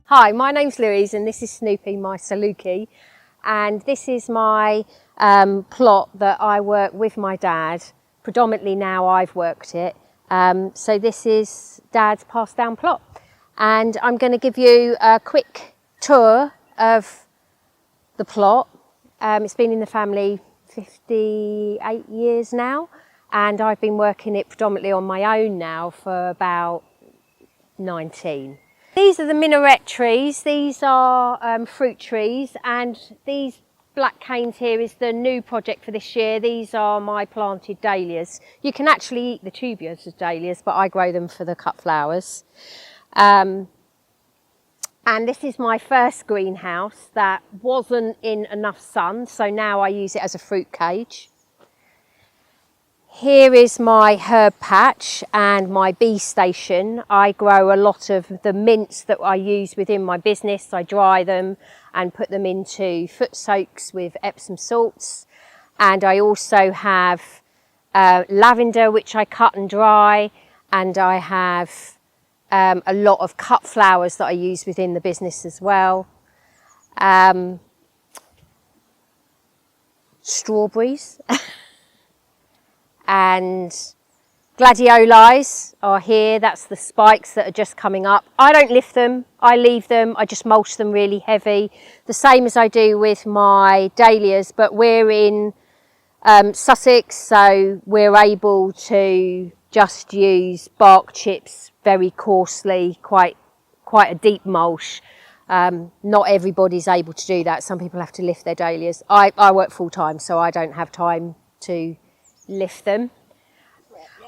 Hi, my name's Louise and this is Snoopy, my Saluki, and this is my plot that I work with my dad. Predominantly now I've worked it. So this is Dad's passed down plot, and I'm going to give you a quick tour of the plot. It's been in the family 58 years now, and I've been working it predominantly on my own now for about 19. These are the minaret trees. These are fruit trees, and these black canes here is the new project for this year. These are my planted dahlias. You can actually eat the tuberous as dahlias, but I grow them for the cut flowers. And this is my first greenhouse that wasn't in enough sun, so now I use it as a fruit cage. Here is my herb patch and my bee station. I grow a lot of the mints that I use within my business. I dry them and put them into foot soaks with Epsom salts. And I also have lavender, which I cut and dry. And I have a lot of cut flowers that I use within the business as well. Strawberries. And gladioli are here. That's the spikes that are just coming up. I don't lift them, I leave them, I just mulch them really heavy. The same as I do with my dahlias, but we're in Sussex, so we're able to just use bark chips very coarsely, quite a deep mulch. Not everybody's able to do that. Some people have to lift their dahlias. I work full time, so I don't have time to lift them.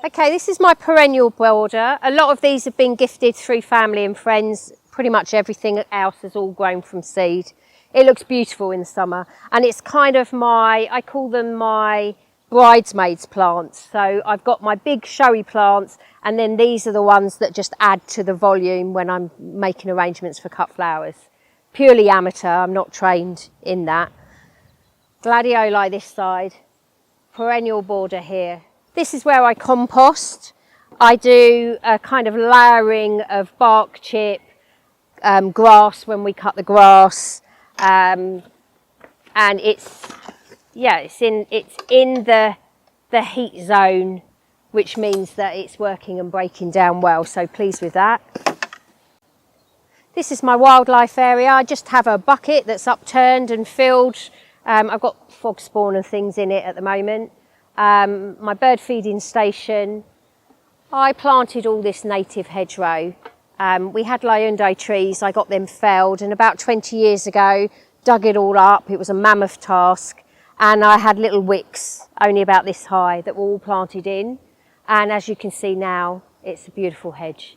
Okay, this is my perennial border. A lot of these have been gifted through family and friends. Pretty much everything else is all grown from seed. It looks beautiful in the summer, and it's kind of I call them my bridesmaids plants. So I've got my big showy plants, and then these are the ones that just add to the volume when I'm making arrangements for cut flowers. Purely amateur, I'm not trained in that. Gladioli this side. Perennial border here. This is where I compost. I do a kind of layering of bark chip, grass when we cut the grass, and it's in the heat zone, which means that it's working and breaking down well. So pleased with that. This is my wildlife area. I just have a bucket that's upturned and filled. I've got frog spawn and things in it at the moment. My bird feeding station. I planted all this native hedgerow. We had liundi trees, I got them felled, and about 20 years ago dug it all up. It was a mammoth task, and I had little wicks only about this high that were all planted in, and as you can see now it's a beautiful hedge.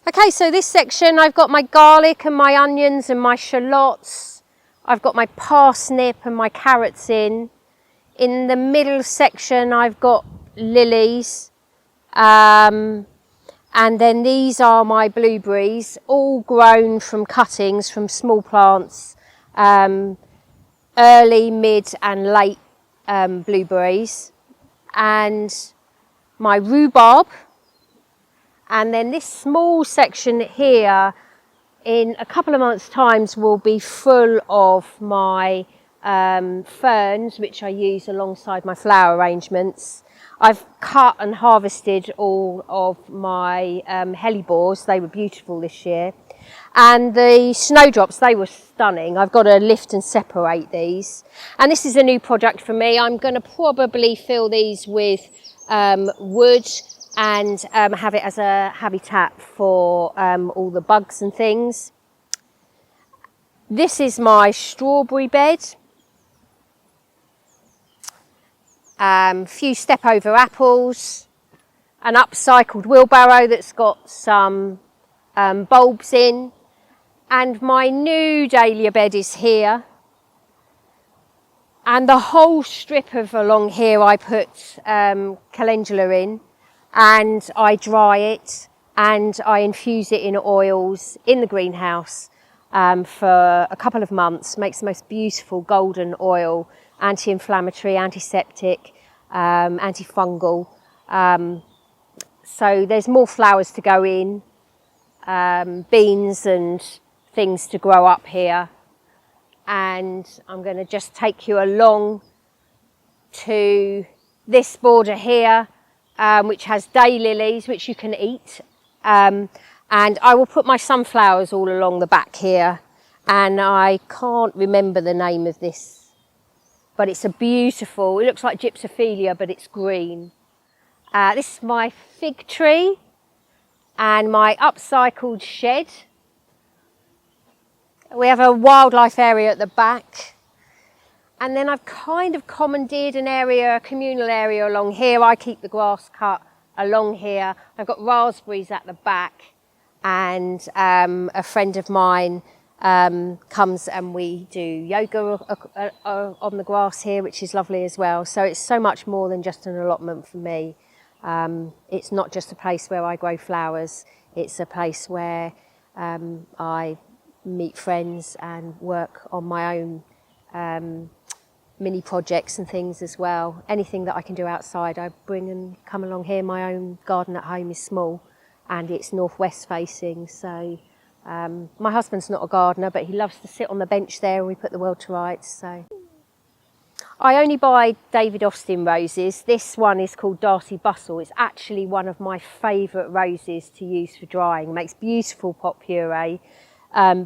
Okay, so this section I've got my garlic and my onions and my shallots. I've got my parsnip and my carrots in. In the middle section I've got lilies, and then these are my blueberries, all grown from cuttings from small plants, early, mid and late blueberries, and my rhubarb, and then this small section here in a couple of months' times will be full of my ferns, which I use alongside my flower arrangements. I've cut and harvested all of my hellebores. They were beautiful this year. And the snowdrops, they were stunning. I've got to lift and separate these. And this is a new project for me. I'm going to probably fill these with wood and have it as a habitat for all the bugs and things. This is my strawberry bed. Few step over apples, an upcycled wheelbarrow that's got some bulbs in, and my new dahlia bed is here, and the whole strip of along here I put calendula in, and I dry it and I infuse it in oils in the greenhouse for a couple of months. Makes the most beautiful golden oil, anti-inflammatory, antiseptic, antifungal. So there's more flowers to go in. beans and things to grow up here. And I'm going to just take you along to this border here, which has daylilies, which you can eat. And I will put my sunflowers all along the back here. And I can't remember the name of this, but it's a beautiful, it looks like gypsophilia, but it's green. This is my fig tree and my upcycled shed. We have a wildlife area at the back. And then I've kind of commandeered an area, a communal area along here. I keep the grass cut along here. I've got raspberries at the back, and a friend of mine comes and we do yoga on the grass here, which is lovely as well. So it's so much more than just an allotment for me. It's not just a place where I grow flowers. It's a place where I meet friends and work on my own mini projects and things as well. Anything that I can do outside, I bring and come along here. My own garden at home is small and it's northwest facing. So my husband's not a gardener, but he loves to sit on the bench there and we put the world to rights. So I only buy David Austin roses. This one is called Darcy Bustle. It's actually one of my favourite roses to use for drying. It makes beautiful pot puree.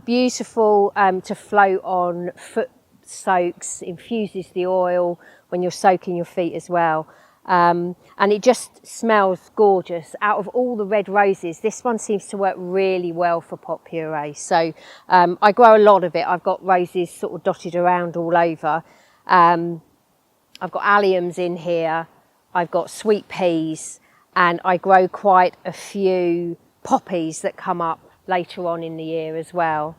Beautiful to float on foot soaks, infuses the oil when you're soaking your feet as well, and it just smells gorgeous. Out of all the red roses, this one seems to work really well for pot puree. So I grow a lot of it. I've got roses sort of dotted around all over. I've got alliums in here, I've got sweet peas, and I grow quite a few poppies that come up later on in the year as well.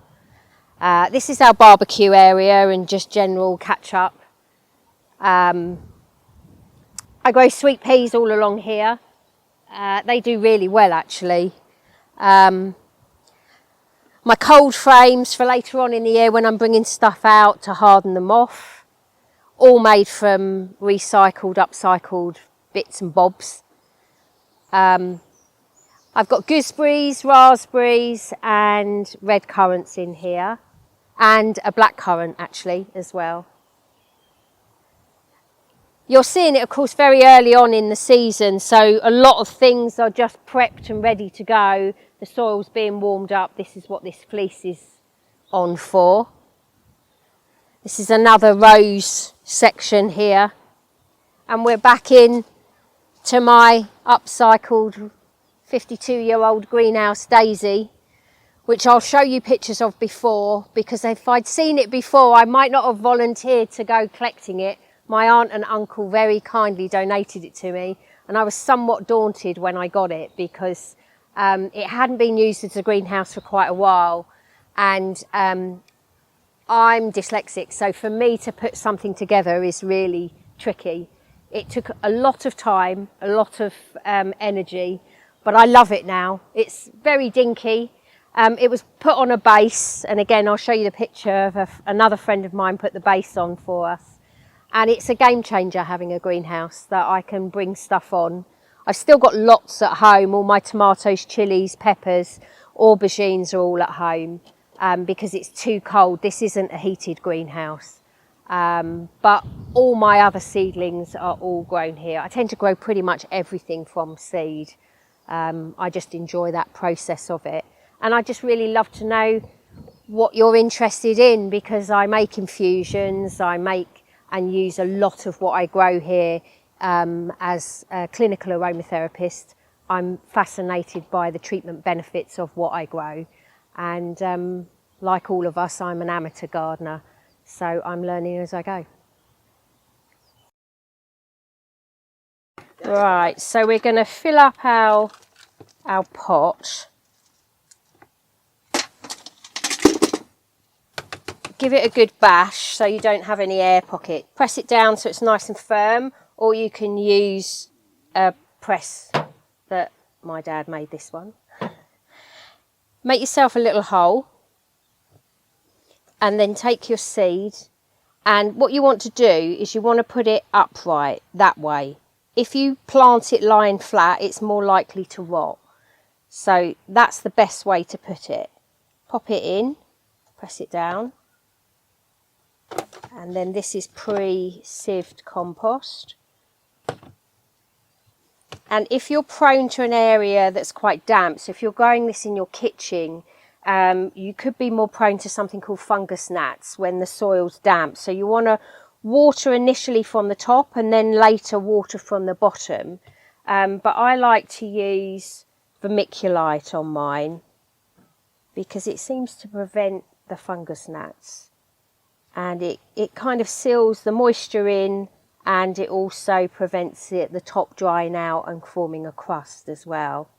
This is our barbecue area and just general catch up. I grow sweet peas all along here. They do really well actually. My cold frames for later on in the year when I'm bringing stuff out to harden them off. All made from recycled, upcycled bits and bobs. I've got gooseberries, raspberries and red currants in here, and a black currant actually as well. You're seeing it of course very early on in the season, so a lot of things are just prepped and ready to go. The soil's being warmed up. This is what this fleece is on for. This is another rose section here, and we're back in to my upcycled 52-year-old greenhouse daisy, which I'll show you pictures of before, because if I'd seen it before I might not have volunteered to go collecting it. My aunt and uncle very kindly donated it to me, and I was somewhat daunted when I got it because it hadn't been used as a greenhouse for quite a while, and I'm dyslexic, so for me to put something together is really tricky. It took a lot of time, a lot of energy, but I love it now. It's very dinky. It was put on a base, and again I'll show you the picture of another friend of mine put the base on for us. And it's a game changer having a greenhouse that I can bring stuff on. I've still got lots at home. All my tomatoes, chilies, peppers, aubergines are all at home because it's too cold. This isn't a heated greenhouse. But all my other seedlings are all grown here. I tend to grow pretty much everything from seed. I just enjoy that process of it. And I just really love to know what you're interested in, because I make infusions, I make and use a lot of what I grow here as a clinical aromatherapist. I'm fascinated by the treatment benefits of what I grow. And like all of us, I'm an amateur gardener, so I'm learning as I go. Right, so we're going to fill up our pot. Give it a good bash so you don't have any air pocket. Press it down so it's nice and firm, or you can use a press that my dad made this one. Make yourself a little hole and then take your seed, and what you want to do is you want to put it upright that way. If you plant it lying flat, it's more likely to rot. So that's the best way to put it. Pop it in, press it down, and then this is pre-sieved compost. And if you're prone to an area that's quite damp, so if you're growing this in your kitchen, you could be more prone to something called fungus gnats when the soil's damp. So you want to water initially from the top and then later water from the bottom. But I like to use vermiculite on mine because it seems to prevent the fungus gnats. And it kind of seals the moisture in, and it also prevents the top drying out and forming a crust as well.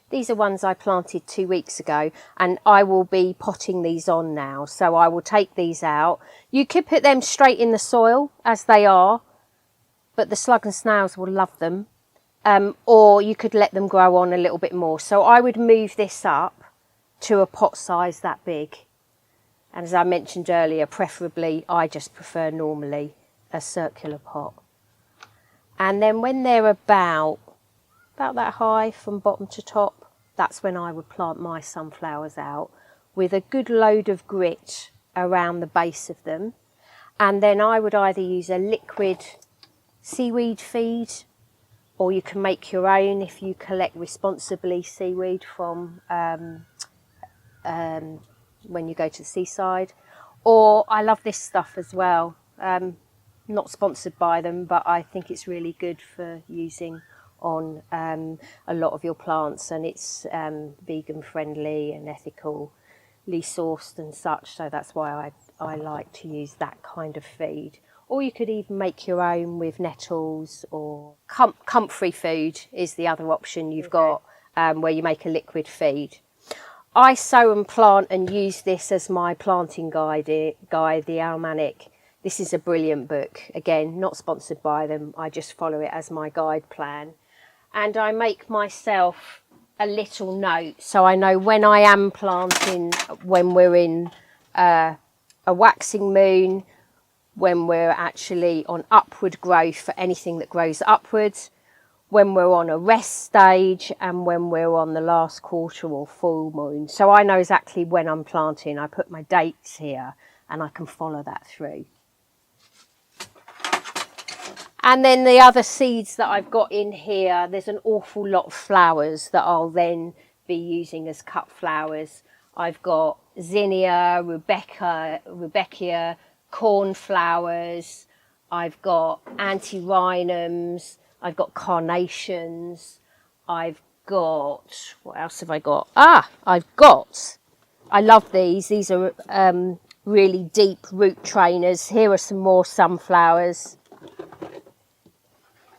These are ones I planted 2 weeks ago, and I will be potting these on now. So I will take these out. You could put them straight in the soil as they are, but the slug and snails will love them. Or you could let them grow on a little bit more. So I would move this up to a pot size that big. And as I mentioned earlier, preferably, I just prefer normally a circular pot. And then when they're about that high from bottom to top, that's when I would plant my sunflowers out with a good load of grit around the base of them. And then I would either use a liquid seaweed feed, or you can make your own if you collect responsibly seaweed from when you go to the seaside. Or I love this stuff as well. Not sponsored by them, but I think it's really good for using on a lot of your plants, and it's vegan friendly and ethically sourced and such, so that's why I like to use that kind of feed. Or you could even make your own with nettles, or comfrey food is the other option you've got, where you make a liquid feed. I sow and plant and use this as my planting guide, the Allotment. This is a brilliant book. Again, not sponsored by them. I just follow it as my guide plan. And I make myself a little note so I know when I am planting, when we're in a waxing moon, when we're actually on upward growth for anything that grows upwards, when we're on a rest stage, and when we're on the last quarter or full moon. So I know exactly when I'm planting. I put my dates here and I can follow that through. And then the other seeds that I've got in here, there's an awful lot of flowers that I'll then be using as cut flowers. I've got zinnia, rudbeckia, cornflowers, I've got antirrhinums, I've got carnations, I've got, what else have I got? I love these. These are really deep root trainers. Here are some more sunflowers.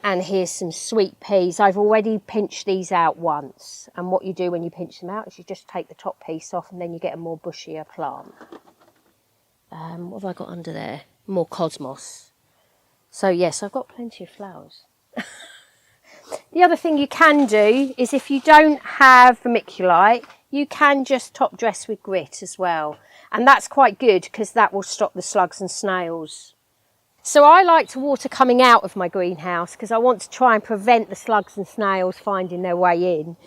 And here's some sweet peas. I've already pinched these out once. And what you do when you pinch them out is you just take the top piece off, and then you get a more bushier plant. What have I got under there? More cosmos. So yes, I've got plenty of flowers. The other thing you can do is, if you don't have vermiculite, you can just top dress with grit as well. And that's quite good because that will stop the slugs and snails. So I like to water coming out of my greenhouse because I want to try and prevent the slugs and snails finding their way in.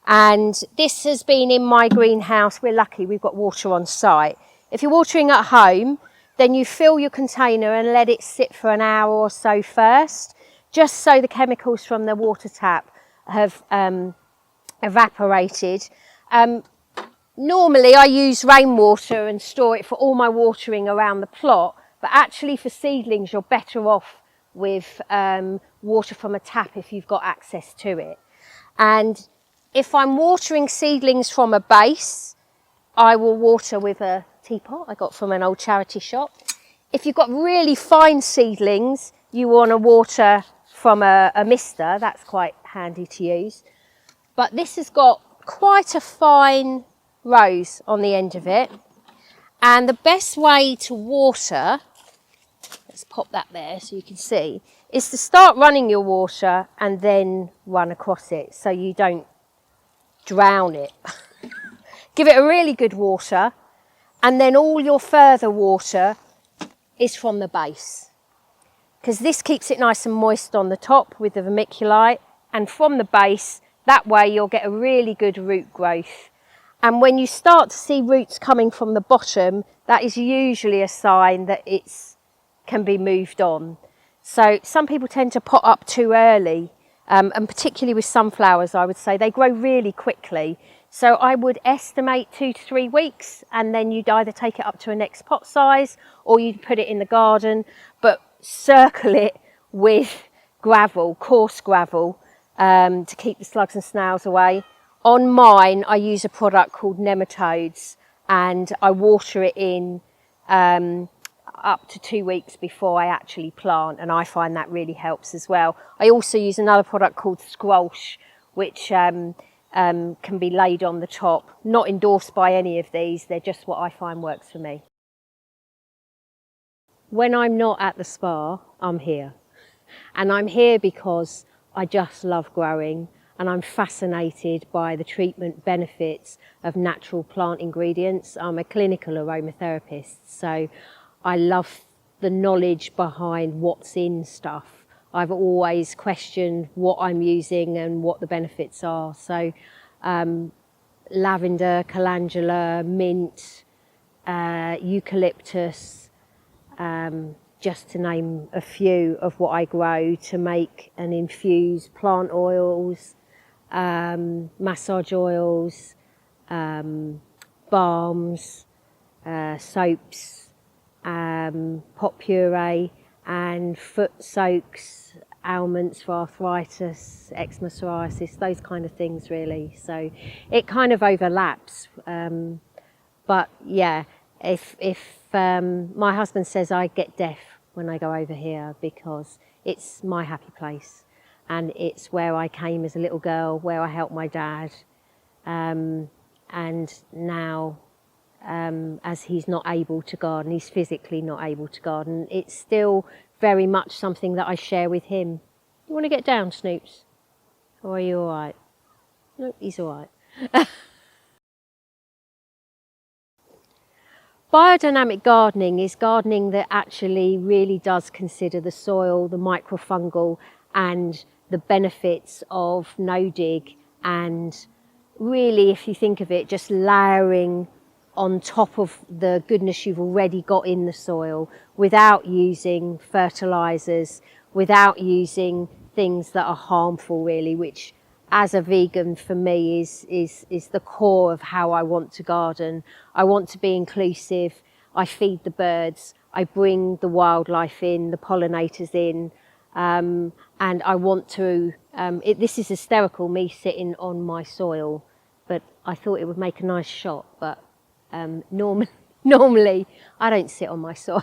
And this has been in my greenhouse. We're lucky we've got water on site. If you're watering at home, then you fill your container and let it sit for an hour or so first, just so the chemicals from the water tap have evaporated. Normally I use rainwater and store it for all my watering around the plot, but actually for seedlings you're better off with water from a tap if you've got access to it. And if I'm watering seedlings from a base, I will water with a teapot I got from an old charity shop. If you've got really fine seedlings, you want to water from a mister. That's quite handy to use. But this has got quite a fine rose on the end of it. And the best way to water, let's pop that there so you can see, is to start running your water and then run across it so you don't drown it. Give it a really good water, and then all your further water is from the base, because this keeps it nice and moist on the top with the vermiculite, and from the base That way you'll get a really good root growth. And when you start to see roots coming from the bottom, that is usually a sign that it's can be moved on. So some people tend to pot up too early, and particularly with sunflowers, I would say they grow really quickly. So I would estimate 2 to 3 weeks, and then you'd either take it up to a next pot size or you'd put it in the garden, but circle it with gravel, coarse gravel, to keep the slugs and snails away. On mine, I use a product called nematodes, and I water it in up to 2 weeks before I actually plant, and I find that really helps as well. I also use another product called Squelch, which can be laid on the top. Not endorsed by any of these, they're just what I find works for me. When I'm not at the spa, I'm here. And I'm here because I just love growing, and I'm fascinated by the treatment benefits of natural plant ingredients. I'm a clinical aromatherapist, so I love the knowledge behind what's in stuff. I've always questioned what I'm using and what the benefits are. So lavender, calendula, mint, eucalyptus, just to name a few of what I grow to make and infuse plant oils, massage oils, balms, soaps, pot puree, and foot soaks, ailments for arthritis, eczema, psoriasis, those kind of things really. So it kind of overlaps, but yeah, if my husband says I get deaf when I go over here because it's my happy place, and it's where I came as a little girl, where I helped my dad, and now as he's not able to garden, he's physically not able to garden, it's still very much something that I share with him. You want to get down, Snoops? Or are you all right? Nope, he's all right. Biodynamic gardening is gardening that actually really does consider the soil, the microfungal, and the benefits of no-dig, and really, if you think of it, just layering on top of the goodness you've already got in the soil without using fertilizers, without using things that are harmful really, which as a vegan for me is the core of how I want to garden. I want to be inclusive. I feed the birds. I bring the wildlife in, the pollinators in, and I want to, this is hysterical, me sitting on my soil, but I thought it would make a nice shot, but normally I don't sit on my soil.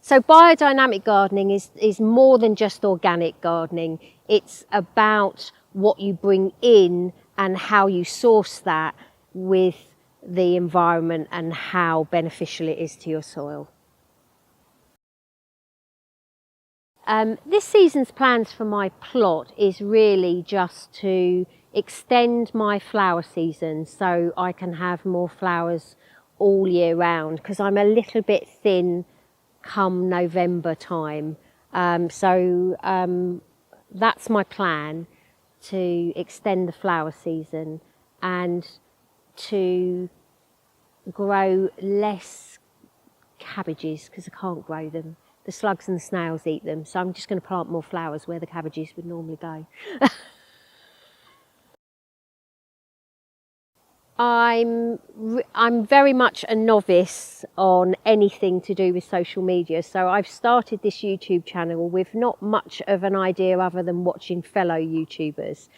So biodynamic gardening is more than just organic gardening. It's about what you bring in and how you source that with the environment and how beneficial it is to your soil. This season's plans for my plot is really just to extend my flower season so I can have more flowers all year round, because I'm a little bit thin come November time. That's my plan, to extend the flower season and to grow less cabbages because I can't grow them. The slugs and the snails eat them, so I'm just going to plant more flowers where the cabbages would normally go. I'm very much a novice on anything to do with social media, so I've started this YouTube channel with not much of an idea other than watching fellow YouTubers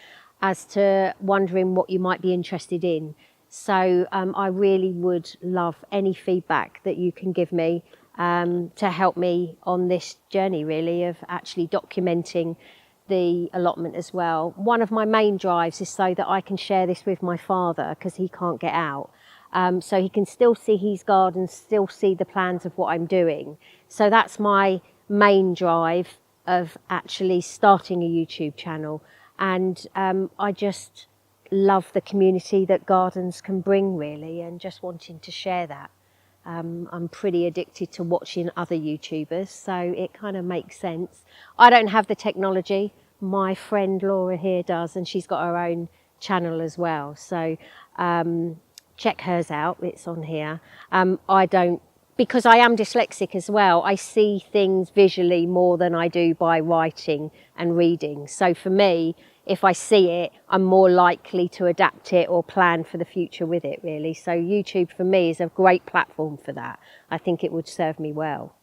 as to wondering what you might be interested in. So I really would love any feedback that you can give me to help me on this journey really of actually documenting the allotment as well. One of my main drives is so that I can share this with my father, because he can't get out, so he can still see his garden, still see the plans of what I'm doing. So that's my main drive of actually starting a YouTube channel, and I just love the community that gardens can bring really, and just wanting to share that. I'm pretty addicted to watching other YouTubers, so it kind of makes sense. I don't have the technology. my friend Laura here does, and she's got her own channel as well. So check hers out, it's on here. I don't, because I am dyslexic as well, I see things visually more than I do by writing and reading. So for me, if I see it, I'm more likely to adapt it or plan for the future with it, really. So YouTube for me is a great platform for that. I think it would serve me well.